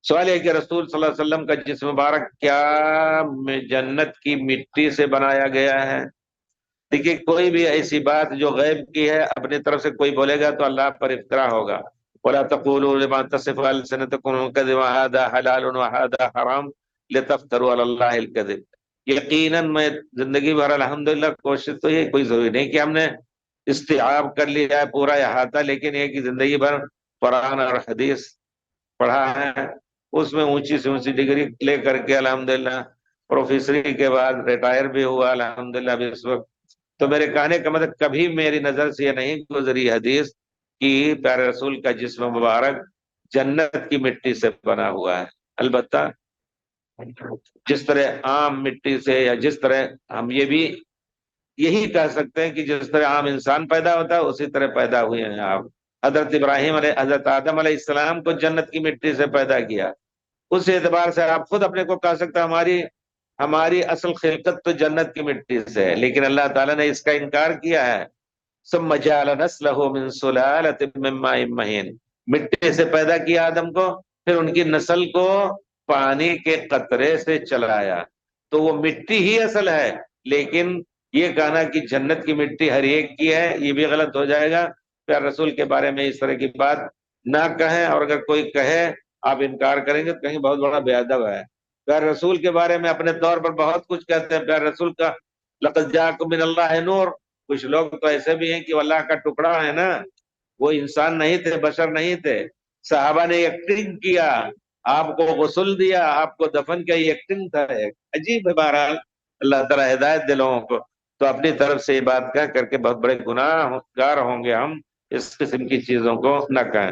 سوال ہے کہ رسول صلی اللہ علیہ وسلم کا جسم مبارک کیا جنت کی مٹی سے بنایا گیا ہے؟ دیکھیے، کوئی بھی ایسی بات جو غیب کی ہے اپنی طرف سے کوئی بولے گا تو اللہ پر افطرا ہوگا۔ وَلَا تَقُولُوا لِمَا تَصِفُ أَلْسِنَتُكُمُ الْكَذِبَ وَهَٰذَا حَلَالٌ وَهَٰذَا حَرَامٌ لِتَفْتَرُوا عَلَى اللَّهِ الْكَذِبَ۔ یقیناً میں زندگی بھر الحمدللہ کوشش تو یہ کوئی ضروری نہیں کہ ہم نے استیعاب کر لیا ہے پورا احاطہ، لیکن یہ کہ زندگی بھر قرآن اور حدیث پڑھا ہے، اس میں اونچی سے اونچی ڈگری لے کر کے الحمدللہ پروفیسری کے بعد ریٹائر بھی ہوا الحمدللہ ابھی اس وقت۔ تو میرے کہنے کا مطلب کبھی میری نظر سے یہ نہیں گزری حدیث کہ پیارے رسول کا جسم مبارک جنت کی مٹی سے بنا ہوا ہے۔ البتہ جس طرح عام مٹی سے، یا جس طرح ہم یہ بھی یہی کہہ سکتے ہیں کہ جس طرح عام انسان پیدا ہوتا ہے اسی طرح پیدا ہوئے ہیں آپ۔ حضرت آدم علیہ السلام کو جنت کی مٹی سے پیدا کیا، اس اعتبار سے آپ خود اپنے کو کہہ سکتے ہیں ہماری اصل خلقت تو جنت کی مٹی سے ہے، لیکن اللہ تعالیٰ نے اس کا انکار کیا ہے۔ ثم جعل نسلہ من سلالۃ من ماء مہین، مٹی سے پیدا کیا آدم کو، پھر ان کی نسل کو پانی کے قطرے سے چلایا، تو وہ مٹی ہی اصل ہے۔ لیکن یہ کہنا کہ جنت کی مٹی ہر ایک کی ہے، یہ بھی غلط ہو جائے گا۔ پیارے رسول کے بارے میں اس طرح کی بات نہ کہیں، اور اگر کوئی کہے آپ انکار کریں گے تو کہیں بہت بڑا بے ادب ہے۔ پیارے رسول کے بارے میں اپنے طور پر بہت کچھ کہتے ہیں۔ پیارے رسول کا لقد جاءکم من اللہ نور، کچھ لوگ تو ایسے بھی ہیں کہ وہ اللہ کا ٹکڑا ہے نا، وہ انسان نہیں تھے، بشر نہیں تھے۔ صحابہ نے ایکٹنگ کیا، آپ کو غسل دیا، آپ کو دفن کیا، یہ ایکٹنگ تھا، عجیب ہے۔ بہرحال اللہ تعالیٰ ہدایت دے لوگوں کو، تو اپنی طرف سے یہ بات کہہ کر کے بہت بڑے گناہ گار ہوں گے ہم، اس قسم کی چیزوں کو نہ کہیں۔